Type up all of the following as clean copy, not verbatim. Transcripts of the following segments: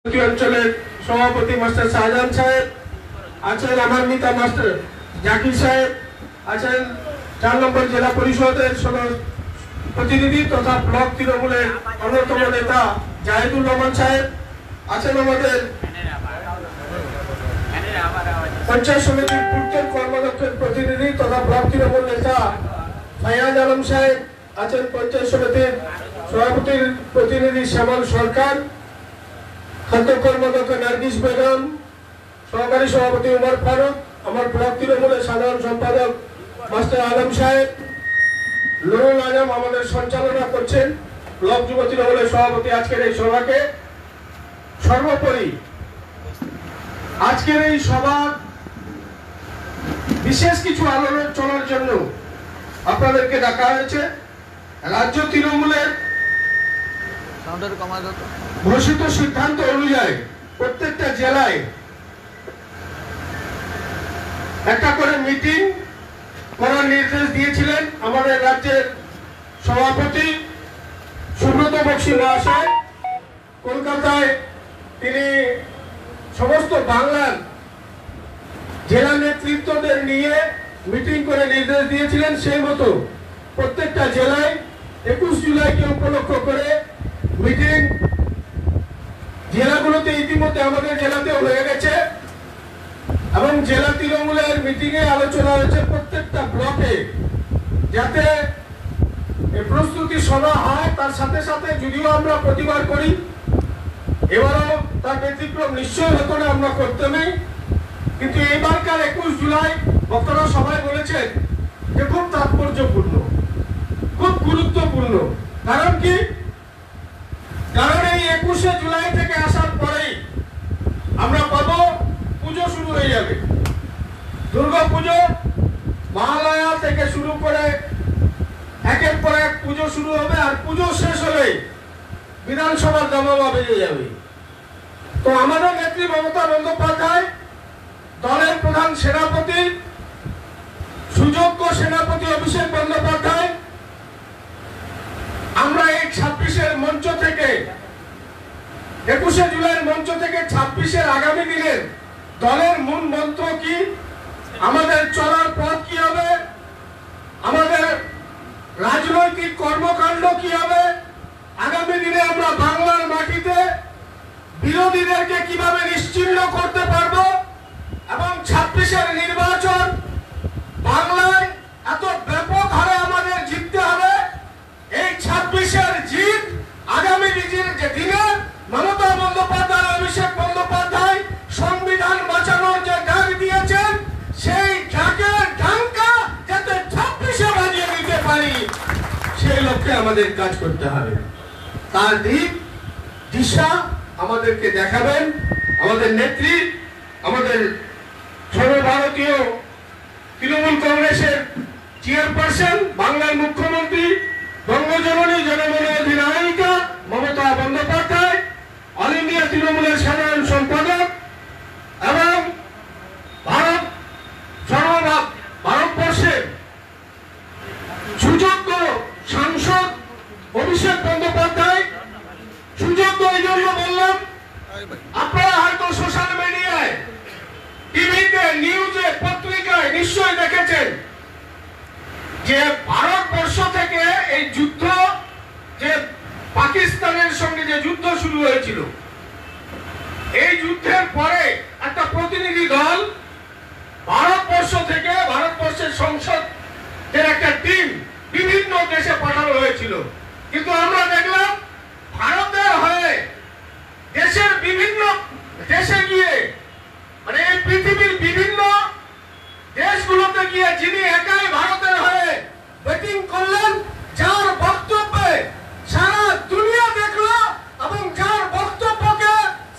অঞ্চলের সভাপতি মাস্টার শাহজাহান সাহেব আছেন, আমার নেতা মাস্টার জাকির সাহেব আছেন, 4 নম্বর জেলা পরিষদের প্রতিনিধি তথা ব্লক তৃণমূলের অন্যতম নেতা জাহিদুর রহমান সাহেব আছেন, আমাদের পঞ্চায়েত সমিতির পূর্তের কর্মদক্ষের প্রতিনিধি তথা ব্লক তৃণমূল নেতা ফাইয়াজ আলম সাহেব আছেন, পঞ্চায়েত সমিতির সভাপতির প্রতিনিধি শ্যামল সরকার, খাদ্য কর্মদক্ষ নার্গিস বেগম, সহকারী সভাপতি উমর ফারুক, আমার ব্লক তৃণমূলের সাধারণ সম্পাদক মাস্টার আলম সাহেব, নুরুল আজম আমাদের সঞ্চালনা করছেন, ব্লক যুব তৃণমূলের সভাপতি আজকের এই সভাকে। সর্বোপরি আজকের এই সভা বিশেষ কিছু আলোচনার জন্য আপনাদেরকে ডাকা হয়েছে। রাজ্য তৃণমূলের ঘোষিত সিদ্ধান্ত অনুযায়ী প্রত্যেকটা জেলায় একটা করে মিটিং করার নির্দেশ দিয়েছিলেন আমাদের রাজ্যের সভাপতি সুব্রত বক্সী মহাশয়। কলকাতায় তিনি সমস্ত বাংলার জেলা নেতৃত্বদের নিয়ে মিটিং করে নির্দেশ দিয়েছিলেন। সেই মতো প্রত্যেকটা জেলায় 21 জুলাইকে উপলক্ষ করে মিটিং জেলাগুলোতে ইতিমধ্যে আমাদের জেলাতেও হয়ে গেছে এবং জেলা তৃণমূলের মিটিং এ আলোচনা হয়েছে প্রত্যেকটা ব্লকে যাতে প্রস্তুতি সভা হয়। তার সাথে সাথে যদিও আমরা প্রতিবার করি, এবারও তার ব্যতিক্রম নিশ্চয় হতো না, আমরা করতে নেই, কিন্তু এইবারকার 21 জুলাই বক্তারা সবাই বলেছেন যে খুব তাৎপর্যপূর্ণ, খুব গুরুত্বপূর্ণ। কারণ কি? কারণ এই 21শে জুলাই থেকে আসার পরেই আমরা পাবো পুজো শুরু হয়ে যাবে। দুর্গা পুজো, মহালয়া থেকে শুরু করে একের পর এক পুজো শুরু হবে, আর পুজো শেষ হলেই বিধানসভার দামামা বেজে যাবে। তো আমাদের নেত্রী মমতা বন্দ্যোপাধ্যায়, দলের প্রধান সেনাপতি, সুযোগ্য সেনাপতি অভিষেক বন্দ্যোপাধ্যায়, আমরা এই 26-এর মঞ্চ থেকে 21শে জুলাইয়ের মঞ্চ থেকে 26-এর আগামী দিনের দলের মূল মন্ত্র কি, আমাদের চলার পথ কি হবে, আমাদের রাজনৈতিক কর্মকাণ্ড কি হবে, আগামী দিনে আমরা বাংলার মাটিতে বিরোধীদেরকে কিভাবে নিশ্চিহ্ন করতে পারবো এবং 26-এর নির্বাচন বাংলায় এত ব্যাপক হারে আমাদের জিততে হবে। এই 26-এর জিত আগামী দিনে মমতা বন্দ্যোপাধ্যায়, অভিষেক বন্দ্যোপাধ্যায় সংবিধান বাঁচানোর যে ডাক দিয়েছেন, সেই ডাকের ডাঙ্কা যাতে 26-এ বাজিয়ে দিতে পারি, সেই লক্ষ্যে আমাদের কাজ করতে হবে। তার দিক দিশা আমাদেরকে দেখাবেন আমাদের নেত্রী, আমাদের সর্বভারতীয় তৃণমূল কংগ্রেসের চেয়ারপারসন, বাংলার মুখ্যমন্ত্রী, বঙ্গজননী জনগণের অধিনায়িকা মমতা বন্দ্যোপাধ্যায়, অল ইন্ডিয়া তৃণমূলের সাধারণ সম্পাদক এবং ভারতবর্ষের সুযোগ্য সাংসদ অভিষেক বন্দ্যোপাধ্যায়। সুযোগ্য এই জন্য বললাম, আপনারা হয়তো সোশ্যাল মিডিয়ায়, টিভিতে, নিউজে, পত্রিকায় নিশ্চয়ই দেখেছেন যে ভারতবর্ষ থেকে এই যুদ্ধ, যে পাকিস্তানের সঙ্গে যে যুদ্ধ শুরু হয়েছিল, এই যুদ্ধের পরে একটা প্রতিনিধি দল ভারতবর্ষ থেকে, ভারতবর্ষের সংসদের একটা টিম বিভিন্ন দেশে পাঠানো হয়েছিল। কিন্তু আমরা দেখলাম ভারতের হয়ে দেশের বিভিন্ন দেশে গিয়ে, মানে এই পৃথিবীর বিভিন্ন দেশগুলোতে গিয়ে যিনি একাই ভারতের হয়ে ব্যাটিং করলেন, যার বক্তব্যে সারা দুনিয়া দেখলো এবং যার বক্তব্যকে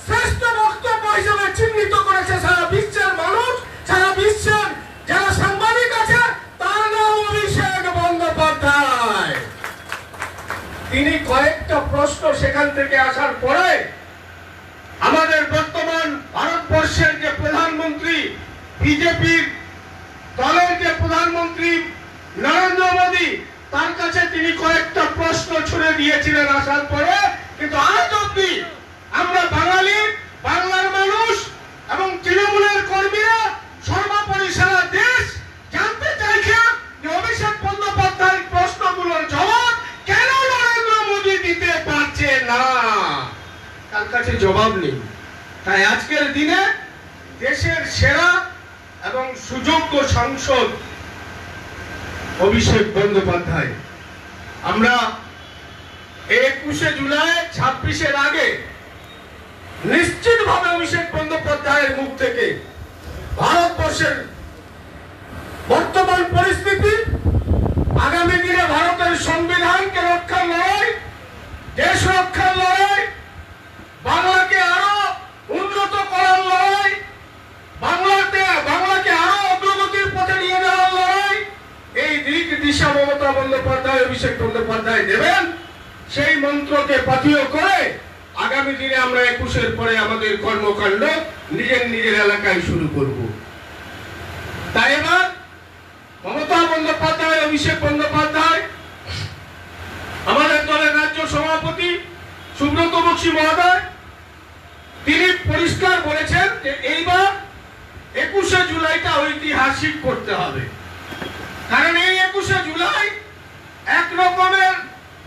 শ্রেষ্ঠ বক্তব্য হিসেবে চিহ্নিত করেছে সারা বিশ্বের মানুষ, সারা বিশ্বের যারা সাংবাদিক আছে, তার নাম অভিষেক বন্দ্যোপাধ্যায়। তিনি কয়েকটা প্রশ্ন সেখান থেকে আসার পরে আমাদের বর্তমান ভারতবর্ষের যে প্রধানমন্ত্রী, বিজেপির দলের যে প্রধানমন্ত্রী নরেন্দ্র মোদী, তার কাছে তিনি কয়েকটা প্রশ্ন ছুড়ে দিয়েছিলেন আসার পরে। কিন্তু আজ অব্দি আমরা বাঙালি জবাব নেই। তাই আজকের দিনে দেশের সেরা এবং সুযোগ্য সাংসদ অভিষেক বন্দ্যোপাধ্যায়, আমরা 21শে জুলাই 26-এর আগে নিশ্চিতভাবে অভিষেক বন্দ্যোপাধ্যায়ের মুখ থেকে ভারতবর্ষের বর্তমান পরিস্থিতি, আগামী দিনে ভারতের সংবিধানকে রক্ষার লড়াই, দেশ রক্ষার লড়াই, বাংলাকে আরো উন্নত করার লড়াই, বাংলাকে আরো অগ্রগতির পথে নিয়ে যাওয়ার লড়াই, এই দিক দিশা মমতা বন্দ্যোপাধ্যায়, অভিষেক বন্দ্যোপাধ্যায় দেবেন। সেই মন্ত্রকে পাথেয় করে আগামী দিনে আমরা 21-এর পরে আমাদের কর্মকাণ্ড নিজের এলাকায় শুরু করব। তাই এবার মমতা বন্দ্যোপাধ্যায়, অভিষেক বন্দ্যোপাধ্যায়, আমাদের দলের রাজ্য সভাপতি সুব্রত বক্সী মহোদয়, তিনি পরিষ্কার বলেছেন যে এইবার 21শে জুলাইটা ঐতিহাসিক করতে হবে। কারণ এই 21শে জুলাই এক রকমের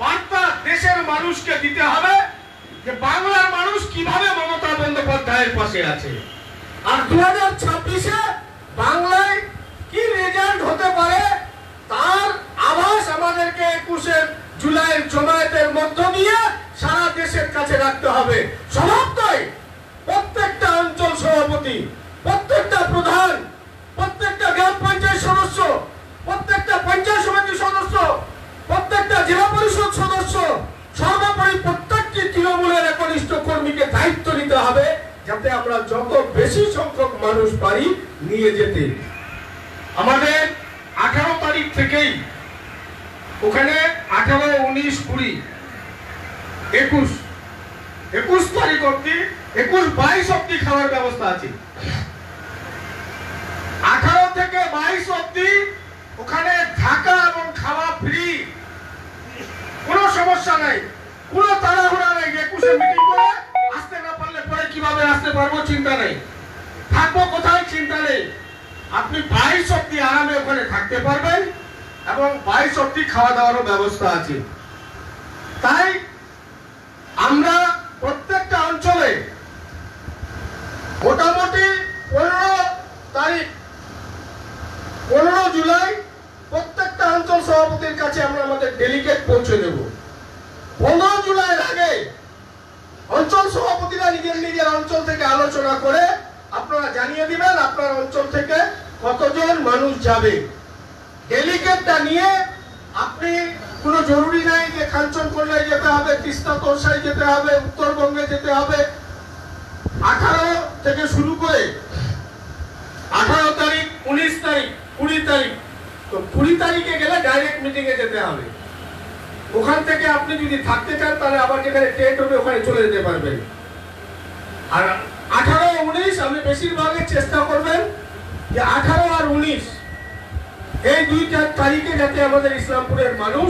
বার্তা দেশের মানুষকে দিতে হবে যে বাংলার মানুষ কিভাবে মমতা বন্দ্যোপাধ্যায়ের পাশে আছে। আর 2026-এ বাংলায় কি রেজাল্ট হতে পারে তার আভাস আমাদেরকে 21শে জুলাইয়ের জমায়েতের মধ্য দিয়ে সারা দেশের কাছে রাখতে হবে। স্বভাবতই প্রত্যেকটা অঞ্চল সভাপতি, প্রত্যেকটা প্রধান, প্রত্যেকটা গ্রাম পঞ্চায়েত সদস্য, প্রত্যেকটা পঞ্চায়েত সমিতি সদস্য, প্রত্যেকটা জেলা পরিষদ সদস্য, সর্বোপরি প্রত্যেকটি তৃণমূলের একনিষ্ঠ কর্মীকে দায়িত্ব নিতে হবে যাতে আমরা যত বেশি সংখ্যক মানুষ পারি নিয়ে যেতে। আমাদের 18 তারিখ থেকেই ওখানে 18, 19, 20, 21 তারিখ অব্দি, 21, 22 অব্দি খাওয়ার ব্যবস্থা আছে। 18 থেকে 22 অব্দি ওখানে থাকা এবং খাওয়া ফ্রি, কোনো সমস্যা নাই, কোনো তাড়াহুড়া নেই। 21-এ মিটিং করে আসতে না পারলে পরে কিভাবে আসতে পারবো চিন্তা নেই, থাকবো কোথায় চিন্তা নেই। আপনি 22 অব্দি আরামে ওখানে থাকতে পারবেন এবং 22 অব্দি খাওয়া দাওয়ারও ব্যবস্থা আছে। তাই আমরা প্রত্যেকটা অঞ্চলে মোটামুটি 15 জুলাই প্রত্যেকটা অঞ্চল সভাপতির কাছে আমরা আমাদের ডেলিগেট পৌঁছে দেব। 15 জুলাইয়ের আগে অঞ্চল সভাপতিরা নিজের অঞ্চল থেকে আলোচনা করে আপনারা জানিয়ে দিবেন আপনার অঞ্চল থেকে কতজন মানুষ যাবে। ডেলিগেটটা নিয়ে আপনি কোনো জরুরি নাই যে কাঞ্চনকোলায় যেতে হবে, তিস্তা তোরসায় যেতে হবে, উত্তরবঙ্গে যেতে হবে। 18 থেকে শুরু করে 18 তারিখ, 19 তারিখ, 20 তারিখ, তো 20 তারিখে গেলে ডাইরেক্ট মিটিং এ যেতে হবে। ওখান থেকে আপনি যদি থাকতে চান তাহলে আবার যেখানে টেন্ট হবে ওখানে চলে যেতে পারবেন। আর 18, 19 আপনি বেশিরভাগের চেষ্টা করবেন যে 18 আর 19 এই 2 তারিখে যাতে আমাদের ইসলামপুরের মানুষ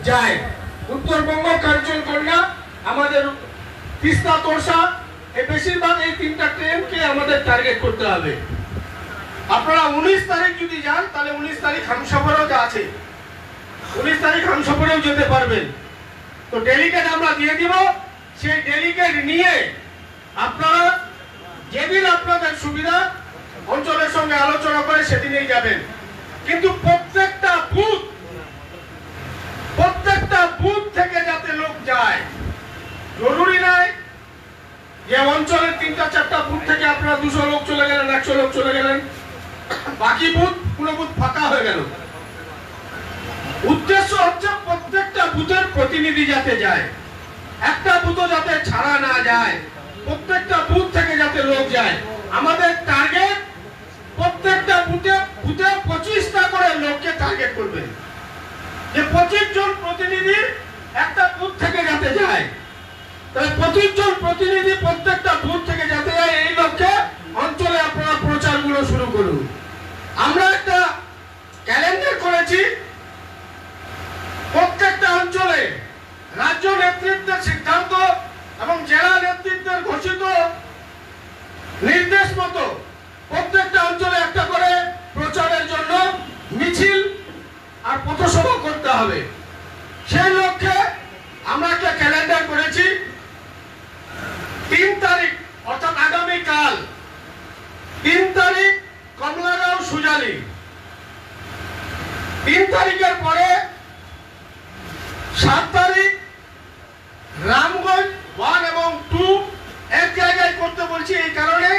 যায়। উত্তরবঙ্গ, কাঞ্চনকন্যা, আমাদের তিস্তা তোরসা, এই বেশিরভাগ এই 3টা ট্রেনকে আমাদের টার্গেট করতে হবে। আপনারা 19 তারিখ যদি যান তাহলে 19 তারিখ হামসফরও আছে, 19 তারিখ হামসফরেও যেতে পারবেন। তো ডেলিগেট আমরা দিয়ে দিব, সেই ডেলিগেট নিয়ে আপনারা যেদিন আপনাদের সুবিধা অঞ্চলের সঙ্গে আলোচনা করে সেদিনেই যাবেন। কিন্তু প্রত্যেকটা বুথ থেকে যাতে লোক যায়, জরুরি নয় যে অঞ্চলের 3টা-4টা বুথ থেকে আপনারা 200 লোক চলে গেলেন, 100 লোক চলে গেলেন, বাকি কোনো বুথ ফাঁকা হয়ে গেল। উদ্দেশ্য হচ্ছে প্রত্যেকটা বুথের প্রতিনিধি যাতে যায়, একটা বুথও যাতে ছাড়া না যায়, প্রত্যেকটা বুথ থেকে যাতে লোক যায়। আমাদের টার্গেট প্রত্যেকটা বুথে 25টা করে লোককে টার্গেট করবে, যে 25 জন প্রতিনিধি একটা বুথ থেকে যাতে যায়। তাহলে 25 জন প্রতিনিধি প্রত্যেকটা বুথ থেকে যাতে যায়, এই লক্ষ্যে অঞ্চলে আপনারা প্রচারগুলো শুরু করুন। আমরা একটা ক্যালেন্ডার করেছি, প্রত্যেকটা অঞ্চলে রাজ্য নেতৃত্বের সিদ্ধান্ত এবং জেলা নেতৃত্বের ঘোষিত নির্দেশ মতো প্রত্যেকটা অঞ্চলে একটা করে প্রচারের জন্য মিছিল আর পথসভা করতে হবে। সেই লক্ষ্যে আমরা একটা ক্যালেন্ডার করেছি। 3 তারিখ অর্থাৎ আগামীকাল 3 তারিখ কমলাগাঁও সুজালি, 3 তারিখের পরে 7 তারিখ রামগঞ্জ 1 এবং 2 এক জায়গায় করতে বলছি এই কারণে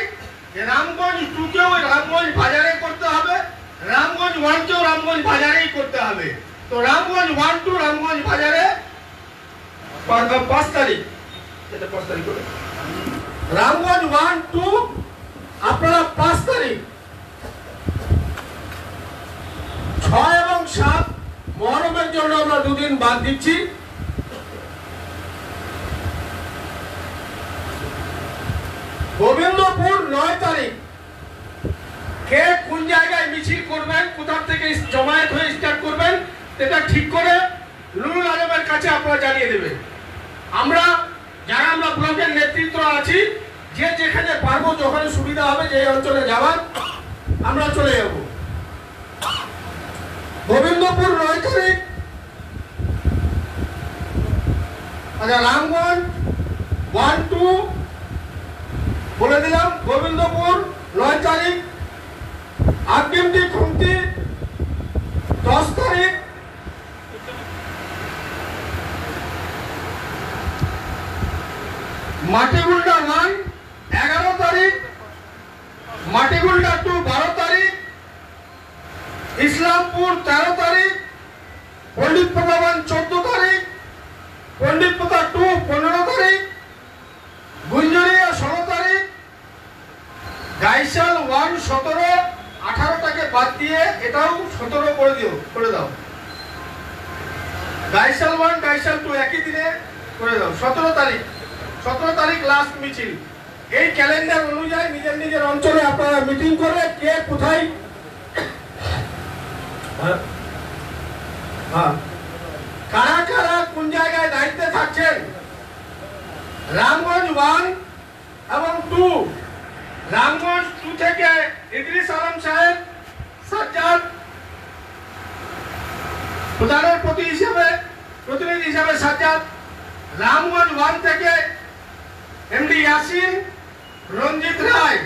যে রামগঞ্জ 2 কেও রামগঞ্জ বাজারে করতে হবে, রামগঞ্জ 1 কেও রামগঞ্জ বাজারেই করতে হবে। তো রামগঞ্জ 1 2 রামগঞ্জ বাজারে 5 তারিখ, এটা 5 তারিখ করে রামগঞ্জ 1 2 আপনারা 5 তারিখ, 6 এবং 7 মহরমের জন্য আমরা 2 দিন বাদ দিচ্ছি। গোবিন্দপুর 9 তারিখ, কে কোন জায়গায় মিছিল করবেন, কোথা থেকে জমায়েত হয়ে স্টার্ট করবেন সেটা ঠিক করে নুরুল আলমের কাছে আপনারা জানিয়ে দেবেন। আমরা যারা আমরা ব্লকের নেতৃত্ব আছি, যে যেখানে পারবো যখন সুবিধা হবে যে অঞ্চলে যাওয়ার আমরা চলে যাব। গোবিন্দপুর 9 তারিখ, আচ্ছা রামগঞ্জ 1 2 বলে দিলাম, গোবিন্দপুর 9 তারিখ, আকিমটি খুমতি 10 তারিখ, মাটিগুন্ডা 1 11 তারিখ, মাটিগুন্ডা 2 12 তারিখ, ইসলামপুর 13 তারিখ, পণ্ডিত প্রতাপ 14 তারিখ, পণ্ডিত প্রতাপ 2 15 তারিখ, গুঞ্জরিয়া 16 তারিখ, গাইশাল 1 17, 18টাকে বাদ দিয়ে এটাও 17 করে দাও। গাইশাল 1 গাইশাল 2 একই দিনে করে দাও। 17 তারিখ লাস্ট মিছিল। এই ক্যালেন্ডার অনুযায়ী নিজের নিজের অঞ্চলে আপনারা মিটিং করে কে কোথায় কারা কারা কোন জায়গায় দায়িত্বে থাকছেন। রামগঞ্জ 1 এবং 2, রামগঞ্জ 2 থেকে ইদ্রিস আলম সাহেব সাজ্জাদ প্রধানের প্রতিনিধি হিসেবে সাজ্জাদ, রামগঞ্জ 1 থেকে এমডি ইয়াসিন, রঞ্জিত রায়,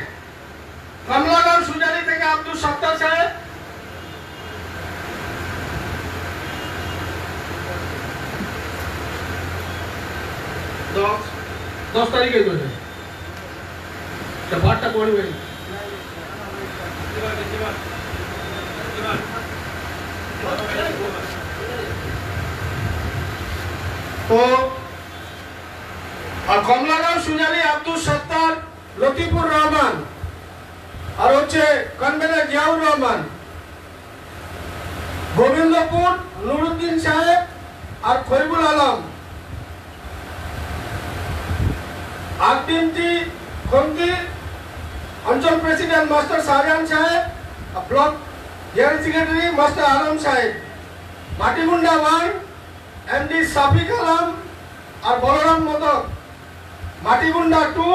কমলাগাঁও সুজালি থেকে আব্দুল সত্তার সাহেব, দশ তারিখে বারটা পড়বে। তো আর কমলাগাঁও সুজালি আব্দুল সত্তার, লতিফুর রহমান, আর হচ্ছে কনভেনর জিয়াউর রহমান, গোবিন্দপুর নুরুদ্দিন সাহেব আর খৈবুল আলম, আকিমটি খুমতি অঞ্চল প্রেসিডেন্ট মাস্টার শাহজাহান সাহেব, block general secretary master Alam সাহেব, মাটিগুন্ডা 1 এমডি সাফিক আলম আর বলরাম মোদক, মাটিগুন্ডা 2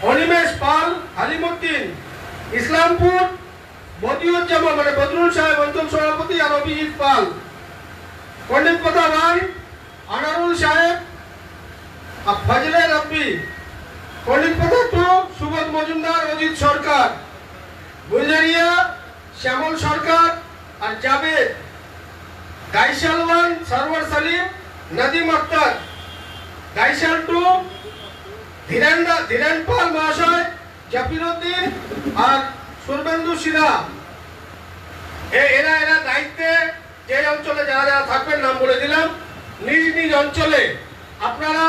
অনিমেষ পাল, হালিমুদ্দিন, ইসলামপুর বদিউজ্জামান মানে বদরুল সাহেব অঞ্চল সভাপতি আর অভিজিৎ পাল, পণ্ডিত প্রতাপ 1 আনারুল সাহেব, ফজলে রব্বি, পণ্ডিত প্রতাপ 2 সুবোধ মজুমদার, অজিত সরকার, গুলজারিয়া শ্যামল সরকার আর জাবেদ, গাইশাল 1 সরওয়ার সালিম, নদীম আক্তার, গাইশাল 2 ধীরেন পাল মহাশয়, জাফিরউদ্দিন আর সুরবেন্দু সিনহা। এরা দায়িত্বে যে অঞ্চলে যারা যারা থাকবেন নাম বলে দিলাম। নিজ নিজ অঞ্চলে আপনারা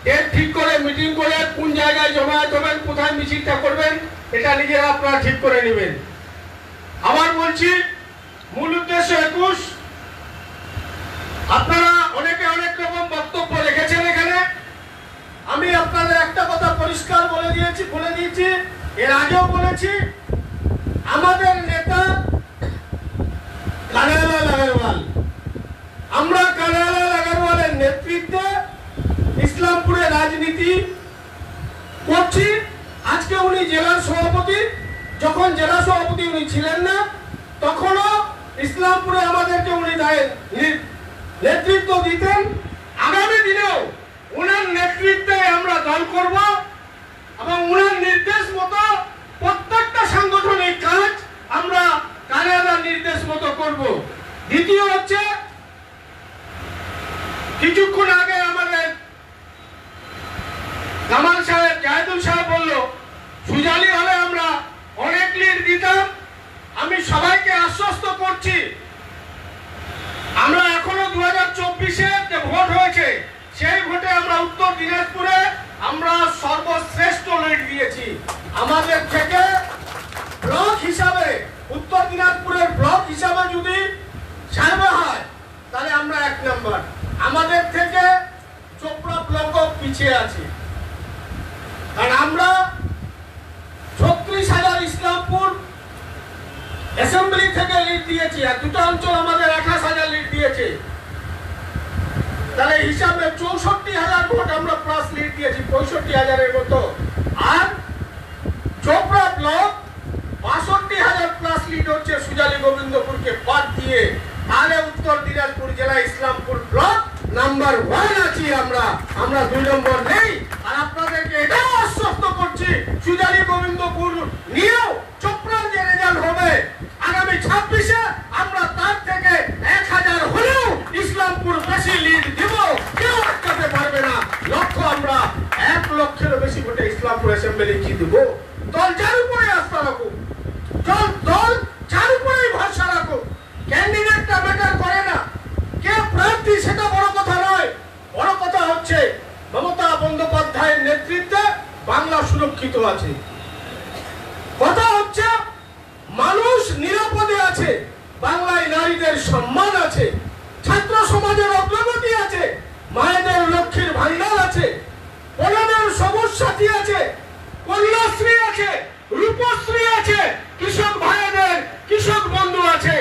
ডেট ঠিক করে মিটিং করে কোন জায়গায় জমায়েত হবেন, কোথায় মিছিলটা করবেন, এটা নিজেরা আপনারা ঠিক করে নেবেন। আবার বলছি, মূল উদ্দেশ্য 21। আপনারা অনেকে অনেক রকম বক্তব্য রেখেছেন এখানে। আমি আপনাদের একটা কথা পরিষ্কার বলে দিয়েছি, এর আগেও বলেছি, আমাদের নেতা কানাইলাল আগরওয়াল, আমরা কানাইলাল আগরওয়ালের নেতৃত্বে ইসলামপুরে রাজনীতি করছি। আজকে উনি জেলার সভাপতি, যখন জেলা সভাপতি উনি ছিলেন না তখনও ইসলামপুরে আমাদেরকে উনি নেতৃত্ব দিতেন। আগামী দিনেও ওনার নেতৃত্বে আমরা দল করব এবং ওনার নির্দেশ মতো প্রত্যেকটা সাংগঠনিক কাজ আমরা কানাডার নির্দেশ মতো করব। দ্বিতীয় হচ্ছে, কিছুক্ষণ আগে আমাদের কামাল সাহেব, জাহেদুল সাহেব বলল সুজালি হলে আমরা অনেক লিড দিতাম। আমি সবাইকে আশ্বস্ত করছি, আমরা এখনো 2024-এ যে ভোট হয়েছে সেই ভোটে আমরা উত্তর দিনাজপুরে আমরা সর্বশ্রেষ্ঠ লিড দিয়েছি। আমাদের থেকে ব্লক হিসাবে, উত্তর দিনাজপুরের ব্লক হিসাবে যদি সার্ভে হয় তাহলে আমরা 1 নম্বর। আমাদের থেকে চোপড়া ব্লকও পিছিয়ে আছে, কারণ আমরা 36,000 ইসলামপুর অ্যাসেম্বলি থেকে লিড দিয়েছি, আর দুটো অঞ্চল আমাদের 28,000 লিড দিয়েছে। তাহলে হিসাবে 64,000 ভোট আমরা প্লাস লিড দিয়েছি, 65,000-এর মতো। আর চোপড়া ব্লক 62,000 প্লাস লিড হচ্ছে সুজালি গোবিন্দপুরকে বাদ দিয়ে। তাহলে উত্তর দিনাজপুর জেলা ইসলামপুর ব্লক নাম্বার 1 আছি আমরা 2 নম্বর নেই। আর আপনাদেরকে এটাও আশ্বস্ত করছি, সুজালি গোবিন্দপুর নিয়েও চোপড়ার যে রেজাল্ট হবে আগামী 26-এ আমরা তার থেকে 1000 হলেও ইসলামপুর বেশি লিড দিব, কেউ আটকাতে পারবে না। লক্ষ্য আমরা 1 লক্ষেরও বেশি ভোটে ইসলামপুর অ্যাসেম্বলি জিতব। দল যার উপরে আস্থা রাখুক, দল যার উপরেই ভরসা রাখুক, ক্যান্ডিডেটটা ম্যাটার করে না, কে প্রার্থী সেটা বড় কথা নয়। বড় কথা হচ্ছে মমতা বন্দ্যোপাধ্যায়ের নেতৃত্বে বাংলা সুরক্ষিত আছে। কথা হচ্ছে মানুষ নিরাপদে আছে, বাংলায় নারীদের সম্মান আছে, ছাত্র সমাজের অগ্রগতি আছে, মায়েদের লক্ষ্মীর ভান্ডার আছে, ওনাদের সবুজ সাথী আছে, কন্যাশ্রী আছে, রূপশ্রী আছে, কৃষক ভাইদের কৃষক বন্ধু আছে,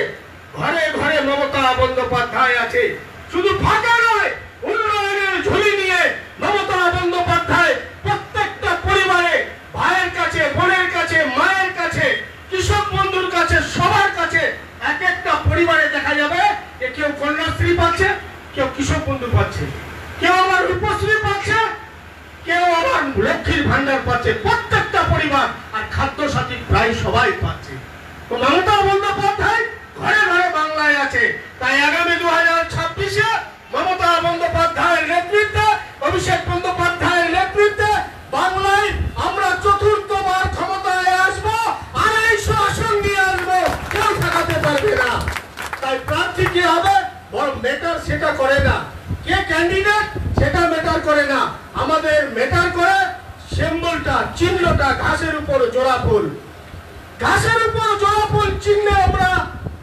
ঘরে ঘরে মমতা বন্দ্যোপাধ্যায় আছে। শুধু ফাঁকা নয়, উন্নয়নের ঝুলি নিয়ে মমতা বন্দ্যোপাধ্যায় প্রত্যেকটা পরিবারে, ভাইয়ের কাছে, বোনের কাছে, মায়ের কাছে, কৃষক বন্ধুর কাছে, সবার কাছে এক একটা পরিবারে দেখা যাবে যে কেউ কন্যাশ্রী পাচ্ছে, কেউ কৃষক বন্ধু পাচ্ছে, কেউ আবার রূপশ্রী পাচ্ছে, কেউ আবার লক্ষ্মীর ভান্ডার পাচ্ছে, প্রত্যেকটা পরিবার। আর খাদ্য সাথী প্রায় সবাই পাচ্ছে। তো মমতা বন্দ্যোপাধ্যায় ঘরে ঘরে বাংলায় আছে। তাই আগামী 2026-এ মমতা বন্দ্যোপাধ্যায়ের নেতৃত্বে, অভিষেক বন্দ্যোপাধ্যায়ের নেতৃত্বে বাংলায় আমরা 4র্থবার ক্ষমতায় আসবো, 250 আসন নিয়ে আসবো, কেউ ঠেকাতে পারবে না। তাই প্রার্থী কি হবে বড় ম্যাটার সেটা করে না, কে ক্যান্ডিডেট সেটা ম্যাটার করে না। আমাদের ম্যাটার করে সিম্বলটা, চিহ্নটা, ঘাসের উপর জোড়া ফুল, ঘাসের উপর জোড়া ফুল চিহ্নে আমরা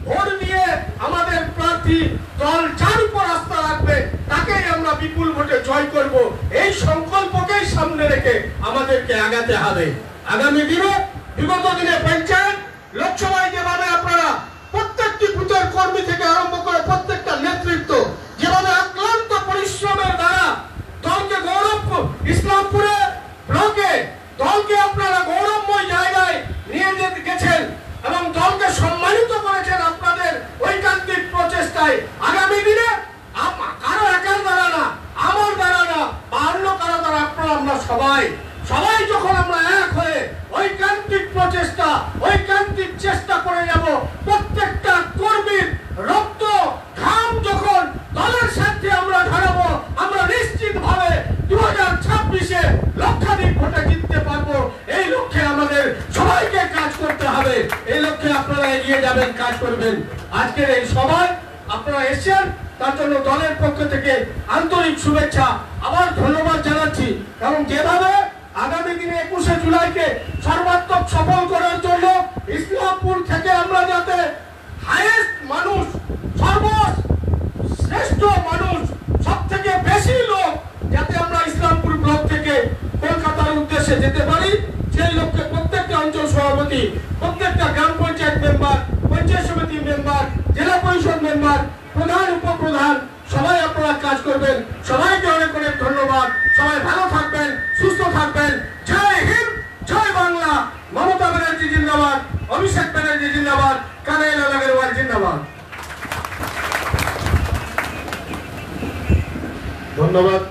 ভোট দিয়ে আমাদের প্রার্থী দল যার উপর আস্থা রাখবে তাকেই আমরা বিপুল ভোটে জয় করব। এই সংকল্পকেই সামনে রেখে আমাদেরকে আগাতে হবে। আগামী দিনে, বিগত দিনে পঞ্চায়েত, লোকসভায় যেভাবে আপনারা প্রত্যেকটি বুথের কর্মী থেকে আরম্ভ করে প্রত্যেকটা নেতৃত্ব যেভাবে অক্লান্ত পরিশ্রমের দ্বারা দলকে গৌরব, ইসলামপুরে ব্লকে দলকে আপনারা গৌরবময় জায়গায় নিয়ে যেতে গেছেন এবং দলকে সম্মানিত করেছেন আপনাদের ঐকান্তিক প্রচেষ্টায়। আগামী দিনে কারো একার দ্বারা না, আমার দ্বারা না, বা অন্য কারো দ্বারা আপনারা, আমরা সবাই যখন আমরা এক হয়ে ঐকান্তিক প্রচেষ্টা, ঐকান্তিক চেষ্টা করে যাব, প্রত্যেকটা কর্মীর রক্ত ঘাম যখন দলের সাথে আমরা ঢালাবো, আমরা নিশ্চিত ভাবে 2026-এ লক্ষাধিক ভোটে জিততে পারবো। এই লক্ষ্যে আমাদের সবাইকে কাজ করতে হবে। এই লক্ষ্যে আপনারা এগিয়ে যাবেন, কাজ করবেন। আজকের এই সভায় আপনারা এসেছেন, তার জন্য দলের পক্ষ থেকে আন্তরিক শুভেচ্ছা, আবার ধন্যবাদ জানাচ্ছি। এবং যেভাবে আগামী দিনে 21শে জুলাইকে সর্বাত্মক সফল করার জন্য ইসলামপুর থেকে আমরা যাতে হাইয়েস্ট মানুষ, সর্বশ্রেষ্ঠ মানুষ, সব থেকে বেশি লোক যাতে আমরা ইসলামপুর ব্লক থেকে কলকাতার উদ্দেশ্যে যেতে পারি, সেই লক্ষ্যে প্রত্যেকটা অঞ্চল সভাপতি, প্রত্যেকটা গ্রাম পঞ্চায়েত মেম্বার, পঞ্চায়েত সমিতি মেম্বার, জেলা পরিষদ মেম্বার, প্রধান, উপপ্রধান, সবাই আপনারা কাজ করবেন। সবাইকে অনেক অনেক ধন্যবাদ। সবাই ভালো থাকবেন, সুস্থ থাকবেন। জয় হিন্দ, জয় বাংলা। মমতা ব্যানার্জি জিন্দাবাদ, অভিষেক ব্যানার্জি জিন্দাবাদ, কানাইলাল আগরওয়াল জিন্দাবাদ। ধন্যবাদ।